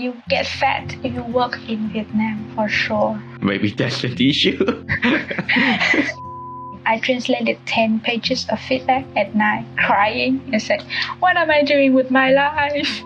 you get fat if you work in Vietnam for sure. Maybe that's the issue. I translated 10 pages of feedback at night, crying and said, what am I doing with my life?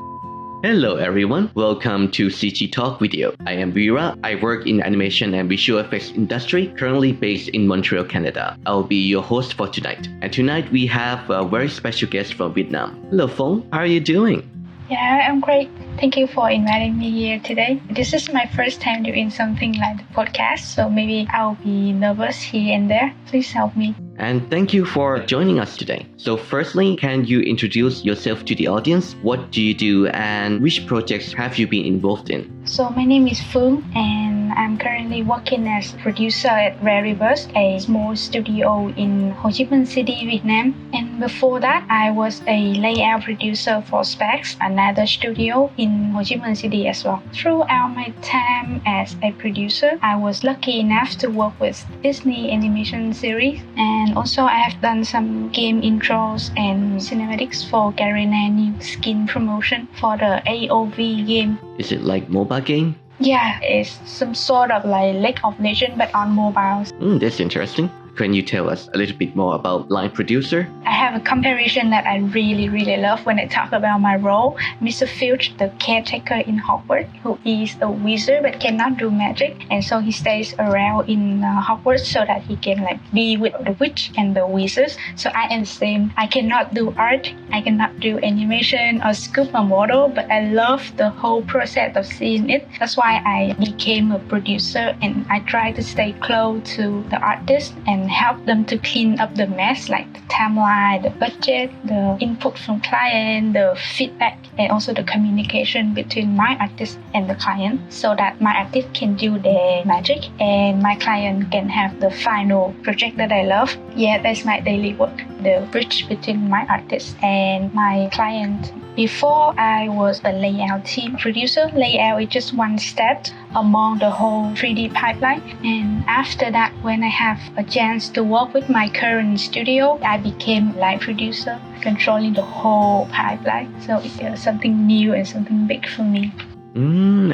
Hello everyone, welcome to CG Talk Video. I am Vira. I work in animation and visual effects industry, currently based in Montreal, Canada. I'll be your host for tonight. And tonight we have a very special guest from Vietnam. Hello Phuong, how are you doing? Yeah, I'm great. Thank you for inviting me here today. This is my first time doing something like the podcast, so maybe I'll be nervous here and there. Please help me. And thank you for joining us today. So firstly, can you introduce yourself to the audience? What do you do and which projects have you been involved in? So my name is Phuong and I'm currently working as producer at Rare Reversee, a small studio in Ho Chi Minh City, Vietnam. And before that, I was a layout producer for Specs, another studio in Ho Chi Minh City as well. Throughout my time as a producer, I was lucky enough to work with Disney animation series, and also I have done some game intros and cinematics for Garena new skin promotion for the AOV game. Is it like mobile game? Yeah, it's some sort of like League of Legends but on mobiles. That's interesting. Can you tell us a little bit more about line producer? I have a comparison that I really love when I talk about my role. Mr. Filch, the caretaker in Hogwarts, who is a wizard but cannot do magic, and so he stays around in Hogwarts so that he can be with the witch and the wizards. So I am the same. I cannot do art, I cannot do animation or sculpt a model, but I love the whole process of seeing it. That's why I became a producer, and I try to stay close to the artist and help them to clean up the mess, like the timeline, the budget, the input from client, the feedback, and also the communication between my artist and the client, so that my artist can do their magic and my client can have the final project that I love. Yeah, that's my daily work, the bridge between my artist and my client. Before, I was a layout team producer. Layout is just one step among the whole 3D pipeline. And after that, when I have a chance to work with my current studio, I became light producer, controlling the whole pipeline. So it's something new and something big for me.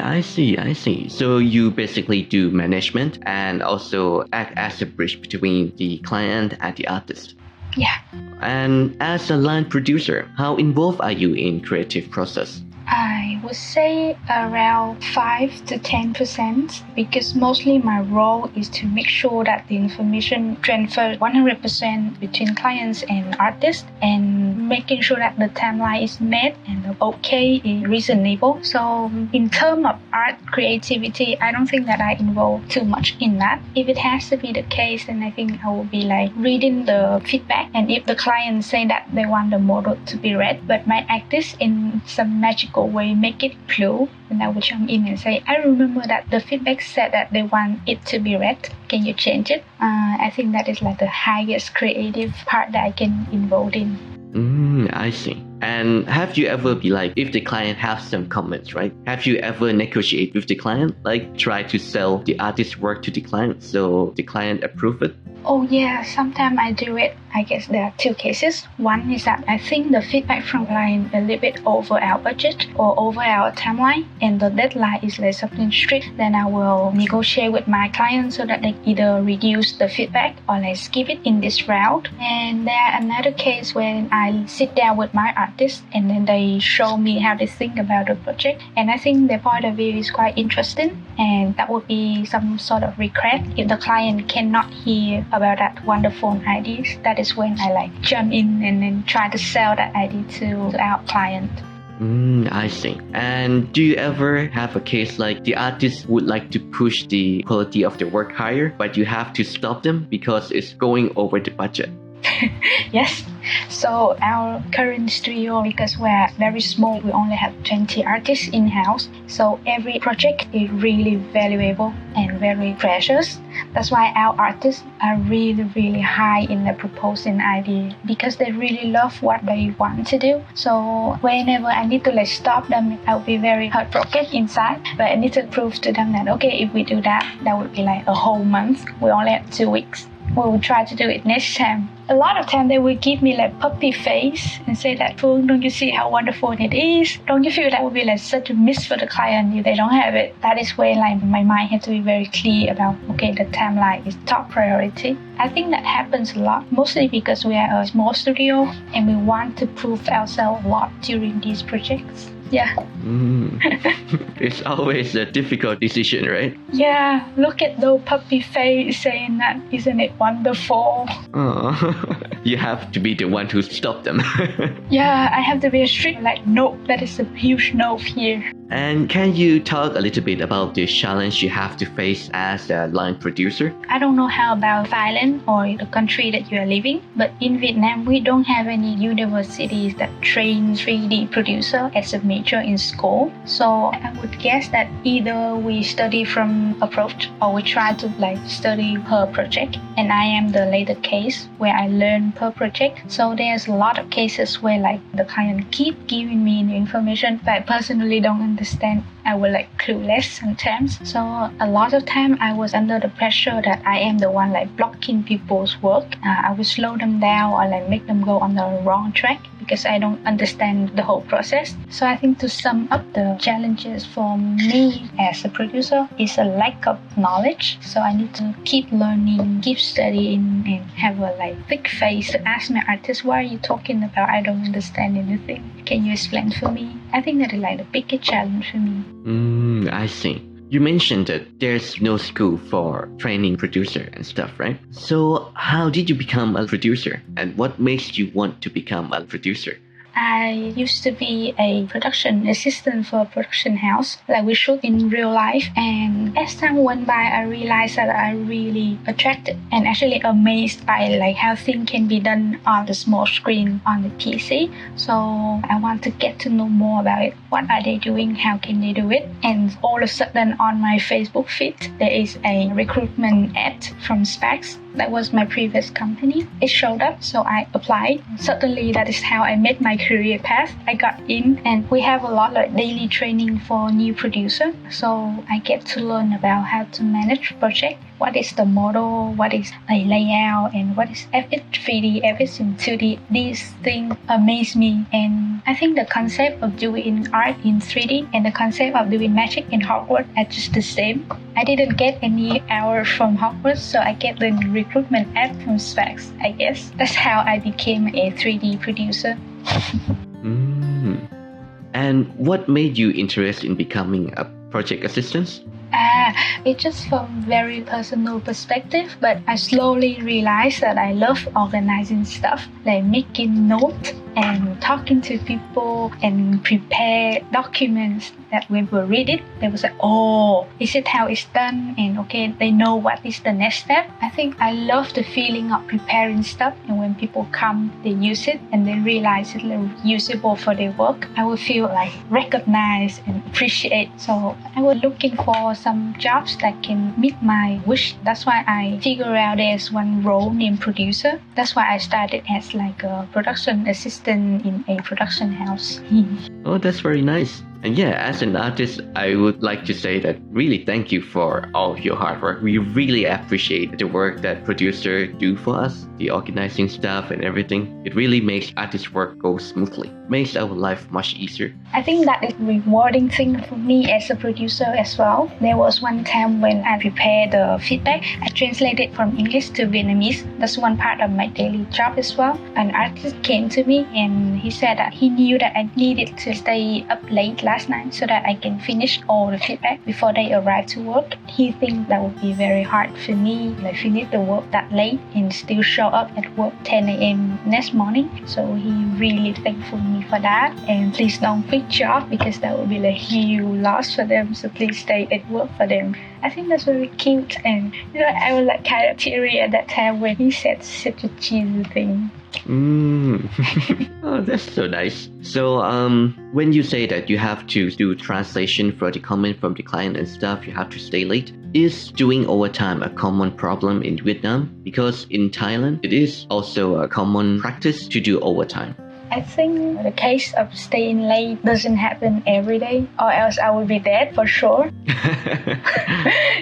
I see. So you basically do management and also act as a bridge between the client and the artist. Yeah. And as a line producer, how involved are you in creative process? I would say around 5 to 10%, because mostly my role is to make sure that the information transfers 100% between clients and artists, and making sure that the timeline is met and the okay is reasonable. So in terms of art creativity, I don't think that I involve too much in that. If it has to be the case, then I think I will be reading the feedback, and if the client say that they want the model to be red, but my artist in some magical way make it blue, and I will jump in and say, I remember that the feedback said that they want it to be red. Can you change it? I think that is the highest creative part that I can involve in. I see. And have you ever be if the client has some comments, right? Have you ever negotiate with the client, try to sell the artist's work to the client so the client approve it? Oh yeah, sometimes I do it. I guess there are two cases. One is that I think the feedback from client a little bit over our budget or over our timeline, and the deadline is something strict. Then I will negotiate with my client so that they either reduce the feedback or skip it in this route. And there are another case when I sit down with my artist and then they show me how they think about the project, and I think their point of view is quite interesting, and that would be some sort of regret if the client cannot hear about that wonderful ideas. That is when I jump in and then try to sell that idea to our client. I see. And do you ever have a case the artist would like to push the quality of the work higher, but you have to stop them because it's going over the budget? Yes. So our current studio, because we're very small, we only have 20 artists in-house. So every project is really valuable and very precious. That's why our artists are really high in the proposing idea, because they really love what they want to do. So whenever I need to stop them, I'll be very heartbroken inside. But I need to prove to them that, okay, if we do that, that would be a whole month. We only have 2 weeks. We will try to do it next time. a lot of time they will give me like puppy face and say that, Phuong, don't you see how wonderful it is? Don't you feel that would be like such a miss for the client if they don't have it? That is where like my mind has to be very clear about, okay, the timeline is top priority. I think that happens a lot, mostly because we are a small studio and we want to prove ourselves a lot during these projects. Yeah. It's always a difficult decision, right? Yeah, look at those puppy face saying that, isn't it wonderful? Oh, you have to be the one to stop them. Yeah, I have to be strict, like, no, that is a huge no here. And can you talk a little bit about the challenge you have to face as a line producer? I don't know how about Thailand or the country that you are living, but in Vietnam, we don't have any universities that train 3D producer as a major in school. So I would guess that either we study from approach or we try to like study per project. And I am the later case where I learn per project. So there's a lot of cases where like the client keep giving me the information, but I personally don't understand. I was like clueless sometimes. So a lot of time I was under the pressure that I am the one like blocking people's work. I would slow them down or like make them go on the wrong track because I don't understand the whole process. So I think to sum up the challenges for me as a producer is a lack of knowledge. So I need to keep learning, keep studying, and have a like thick face to ask my artist, what are you talking about? I don't understand anything. Can you explain for me? I think that is like the biggest challenge for me. I see. You mentioned that there's no school for training producer and stuff, right? So how did you become a producer and what makes you want to become a producer? I used to be a production assistant for a production house. Like we shoot in real life, and as time went by, I realized that I really attracted and actually amazed by like how things can be done on the small screen on the PC. So I want to get to know more about it. What are they doing? How can they do it? And all of a sudden on my Facebook feed, there is a recruitment ad from Specs. That was my previous company. It showed up, so I applied. Suddenly, that is how I made my career path. I got in, and we have a lot of daily training for new producer. So I get to learn about how to manage project. What is the model? What is a layout? And what is FX 3D, FX in 2D? These things amaze me. And I think the concept of doing art in 3D and the concept of doing magic in Hogwarts are just the same. I didn't get any hours from Hogwarts, so I get the recruitment ad from Specs, I guess. That's how I became a 3D producer. And what made you interested in becoming a project assistant? It's just from very personal perspective, but I slowly realized that I love organizing stuff, like making notes and talking to people and prepare documents that when we read it, they will say, oh, is it how it's done? And okay, they know what is the next step. I think I love the feeling of preparing stuff, and when people come, they use it and they realize it's usable for their work. I will feel like recognized and appreciate. So I was looking for some jobs that can meet my wish. That's why I figured out there's one role named producer. That's why I started as like a production assistant in a production house. Oh, that's very nice. And yeah, as an artist, I would like to say that really thank you for all of your hard work. We really appreciate the work that producers do for us, the organizing stuff and everything. It really makes artist work go smoothly, makes our life much easier. I think that is a rewarding thing for me as a producer as well. There was one time when I prepared the feedback, I translated from English to Vietnamese. That's one part of my daily job as well. An artist came to me and he said that he knew that I needed to stay up late last night so that I can finish all the feedback before they arrive to work. He thinks that would be very hard for me, like finish the work that late and still show up at work 10 a.m. next morning. So he really thankful me for that. And please don't quit job because that would be a huge loss for them. So please stay at work for them. I think that's very cute, and I was like kind of teary at that time when he said such a cheesy thing. Oh, that's so nice. So, when you say that you have to do translation for the comment from the client and stuff, you have to stay late. Is doing overtime a common problem in Vietnam? Because in Thailand, it is also a common practice to do overtime. I think the case of staying late doesn't happen every day, or else I would be dead for sure.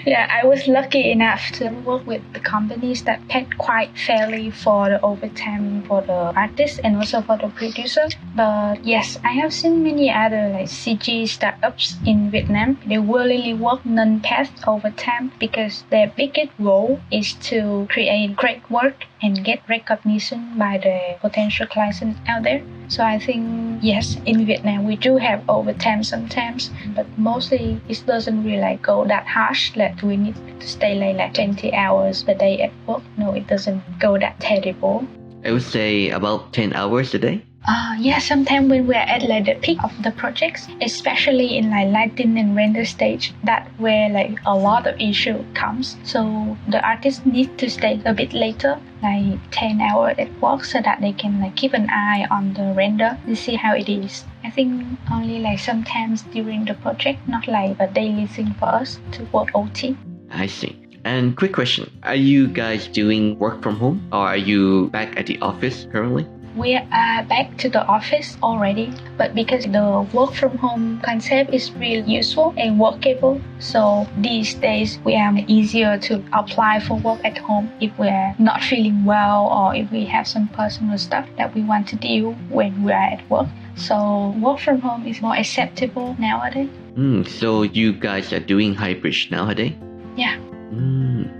Yeah, I was lucky enough to work with the companies that paid quite fairly for the overtime for the artist and also for the producer. But yes, I have seen many other like CG startups in Vietnam. They willingly work non-paid overtime because their biggest goal is to create great work and get recognition by the potential clients out there. So I think yes, in Vietnam we do have overtime sometimes, but mostly it doesn't really like go that harsh that we need to stay like 20 hours per day at work. No, it doesn't go that terrible. I would say about 10 hours a day. Yeah, sometimes when we're at like the peak of the projects, especially in like lighting and render stage, that where like a lot of issue comes. So the artists need to stay a bit later, like 10 hours at work, so that they can like keep an eye on the render and see how it is. I think only like sometimes during the project, not like a daily thing for us to work OT. I see. And quick question, are you guys doing work from home or are you back at the office currently? We are back to the office already, but because the work from home concept is really useful and workable, so these days we are easier to apply for work at home if we are not feeling well or if we have some personal stuff that we want to deal when we are at work. So work from home is more acceptable nowadays. So you guys are doing hybrid nowadays? Yeah.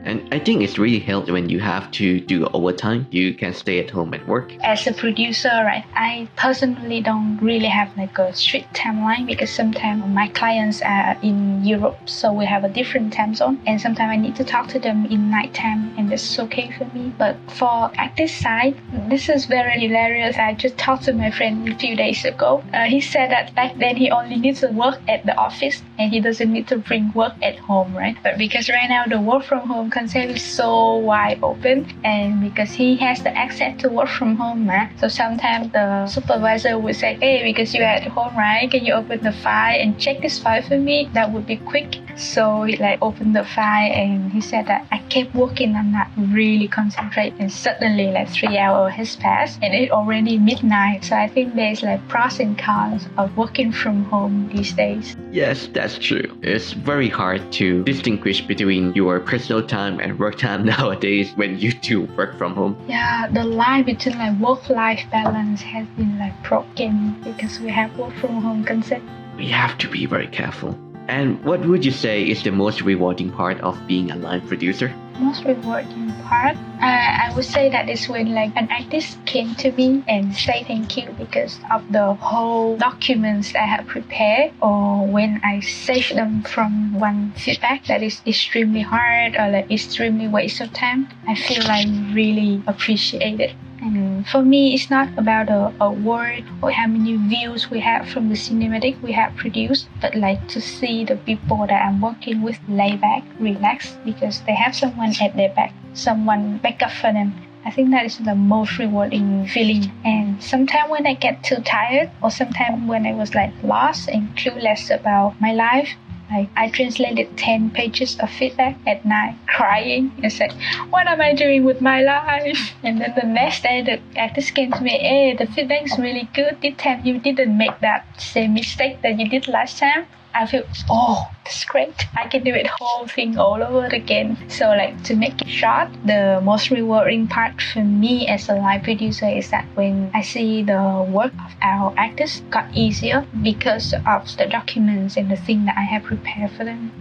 And I think it's really helped when you have to do overtime. You can stay at home and work. As a producer, right, I personally don't really have like a strict timeline because sometimes my clients are in Europe, so we have a different time zone, and sometimes I need to talk to them in nighttime, and that's okay for me. But for artist side, this is very hilarious. I just talked to my friend a few days ago. He said that back then he only needs to work at the office and he doesn't need to bring work at home, right? But because right now the work from home concept is so wide open, and because he has the access to work from home, so sometimes the supervisor would say, hey, because you're at home, right, can you open the file and check this file for me? That would be quick. So he like opened the file and he said that I kept working on that, really concentrate, and suddenly like 3 hours has passed and it's already midnight. So I think there's like pros and cons of working from home these days. Yes, that's true. It's very hard to distinguish between your personal time and work time nowadays when you do work from home. Yeah, the line between like work-life balance has been like broken because we have work from home concept. We have to be very careful. And what would you say is the most rewarding part of being a line producer? Most rewarding part, I would say that is when like an artist came to me and say thank you because of the whole documents I have prepared, or when I save them from one feedback that is extremely hard or like extremely waste of time. I feel like really appreciate it. And for me, it's not about a award or how many views we have from the cinematic we have produced, but like to see the people that I'm working with lay back, relax, because they have someone at their back, someone back up for them. I think that is the most rewarding feeling. And sometimes when I get too tired, or sometimes when I was like lost and clueless about my life, like I translated 10 pages of feedback at night, crying and said, what am I doing with my life? And then the next day the artist came to me, hey, the feedback is really good. This time you didn't make that same mistake that you did last time. I feel, oh, that's great. I can do it whole thing all over again. So like to make it short, the most rewarding part for me as a live producer is that when I see the work of our artists got easier because of the documents and the thing that I have prepared for them.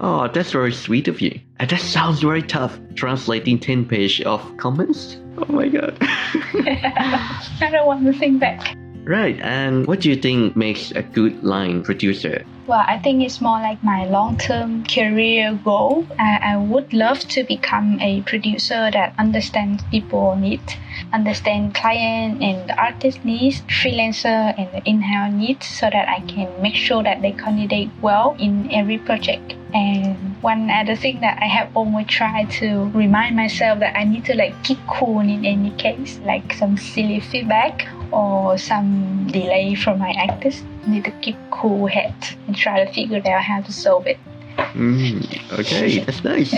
Oh, that's very sweet of you. And that sounds very tough, translating 10 pages of comments. Oh my god. I don't want to think back. Right, and what do you think makes a good line producer? Well, I think it's more like my long-term career goal. I would love to become a producer that understands people needs, understand client and the artist needs, freelancer and the in-house needs, so that I can make sure that they candidate well in every project. And one other thing that I have always tried to remind myself that I need to like keep cool in any case, like some silly feedback or some delay from my actors. I need to keep cool head and try to figure out how to solve it. Okay, that's nice.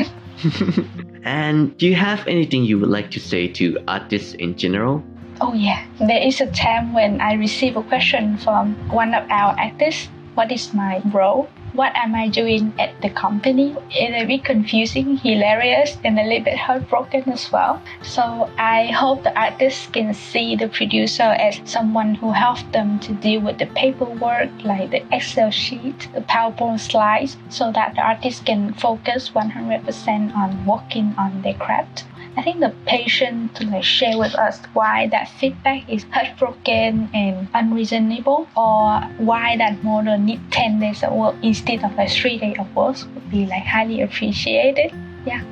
And do you have anything you would like to say to artists in general? Oh yeah, there is a time when I received a question from one of our artists. What is my role? What am I doing at the company? It's a bit confusing, hilarious, and a little bit heartbroken as well. So I hope the artists can see the producer as someone who helps them to deal with the paperwork, like the Excel sheet, the PowerPoint slides, so that the artist can focus 100% on working on their craft. I think the patient to share with us why that feedback is heartbroken and unreasonable, or why that model need 10 days of work instead of 3 days of work would be highly appreciated. Yeah.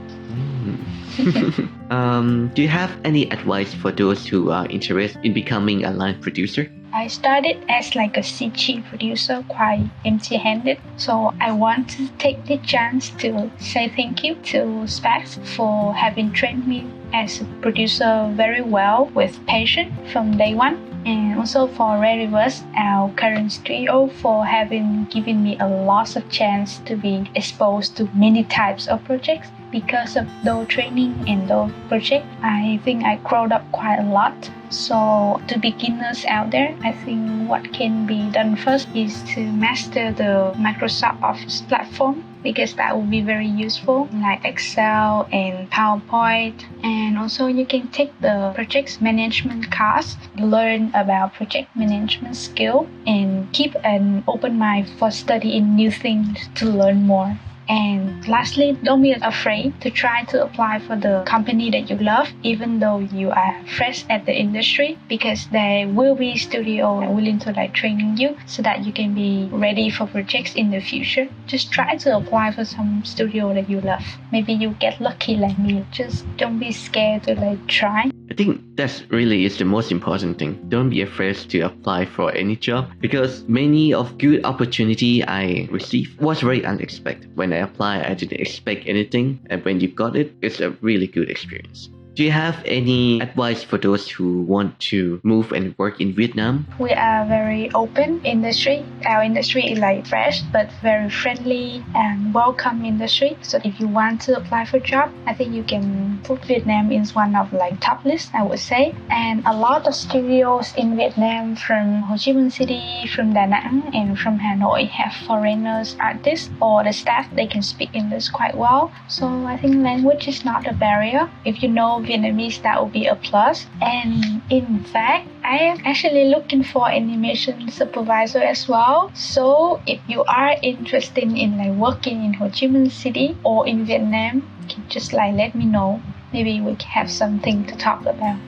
Do you have any advice for those who are interested in becoming a line producer? I started as a CG producer, quite empty-handed. So I want to take the chance to say thank you to Specs for having trained me as a producer very well with passion from day one. And also for Rare Reverse, our current studio, for having given me a lot of chance to be exposed to many types of projects. Because of those training and those projects, I think I growed up quite a lot. So to beginners out there, I think what can be done first is to master the Microsoft Office platform, because that will be very useful, like Excel and PowerPoint. And also you can take the project management class, learn about project management skill, and keep an open mind for studying new things to learn more. And lastly, don't be afraid to try to apply for the company that you love, even though you are fresh at the industry, because there will be studio willing to train you so that you can be ready for projects in the future. Just try to apply for some studio that you love. Maybe you get lucky like me. Just don't be scared to try. I think that really is the most important thing. Don't be afraid to apply for any job, because many of good opportunity I received was very unexpected. When I applied, I didn't expect anything, and when you got it, it's a really good experience. Do you have any advice for those who want to move and work in Vietnam? We are very open industry. Our industry is fresh but very friendly and welcome industry. So if you want to apply for job, I think you can put Vietnam in one of top list, I would say. And a lot of studios in Vietnam from Ho Chi Minh City, from Da Nang, and from Hanoi have foreigners artists or the staff. They can speak English quite well. So I think language is not a barrier. If you know Vietnamese, that would be a plus. And in fact, I am actually looking for animation supervisor as well. So if you are interested in working in Ho Chi Minh City or in Vietnam, you can just let me know. Maybe we can have something to talk about.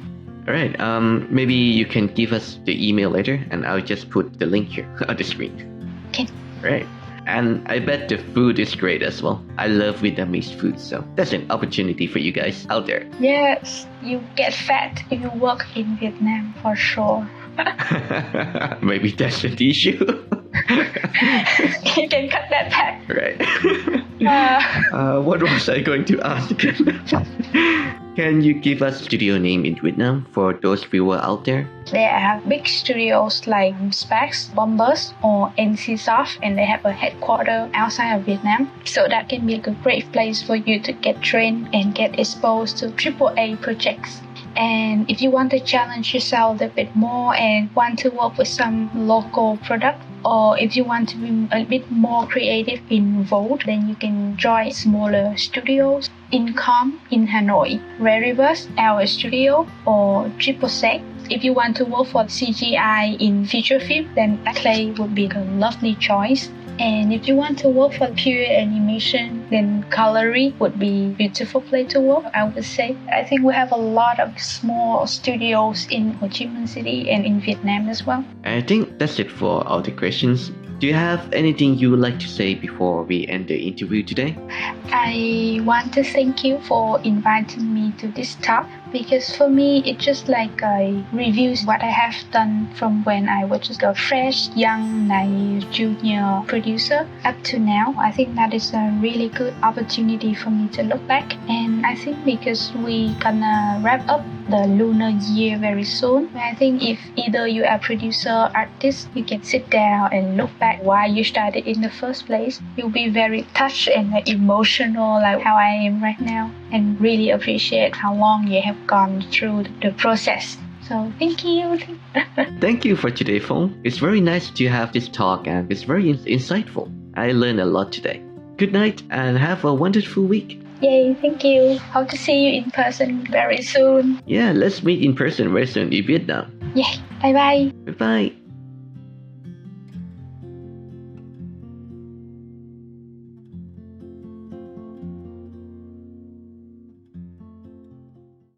Alright, maybe you can give us the email later, and I'll just put the link here on the screen. Okay. Right. And I bet the food is great as well. I love Vietnamese food, so that's an opportunity for you guys out there. Yes, you get fat if you work in Vietnam for sure. Maybe that's the issue. You can cut that back. Right. What was I going to ask? Can you give us studio name in Vietnam for those viewers out there? There are big studios like Specs, Bombers, or NCSoft, and they have a headquarters outside of Vietnam. So that can be a great place for you to get trained and get exposed to AAA projects. And if you want to challenge yourself a bit more and want to work with some local product, or if you want to be a bit more creative involved, then you can join smaller studios. Income in Hanoi, Rare Reverse, our studio, or Triple Sec. If you want to work for CGI in feature film, then Clay would be a lovely choice. And if you want to work for pure animation, then Gallery would be a beautiful place to work, I would say. I think we have a lot of small studios in Ho Chi Minh City and in Vietnam as well. I think that's it for all the questions. Do you have anything you would like to say before we end the interview today? I want to thank you for inviting me to this talk, because for me it's just I review what I have done from when I was just a fresh, young, naive junior producer up to now. I think that is a really good opportunity for me to look back. And I think because we gonna wrap up the lunar year very soon, I think if either you are producer, artist, you can sit down and look back why you started in the first place. You'll be very touched and emotional like how I am right now, and really appreciate how long you have gone through the process. So thank you. Thank you for today, Phuong. It's very nice to have this talk and it's very insightful. I learned a lot today. Good night and have a wonderful week. Yay, thank you. Hope to see you in person very soon. Yeah, let's meet in person very soon in Vietnam. Yay, bye bye. Bye bye.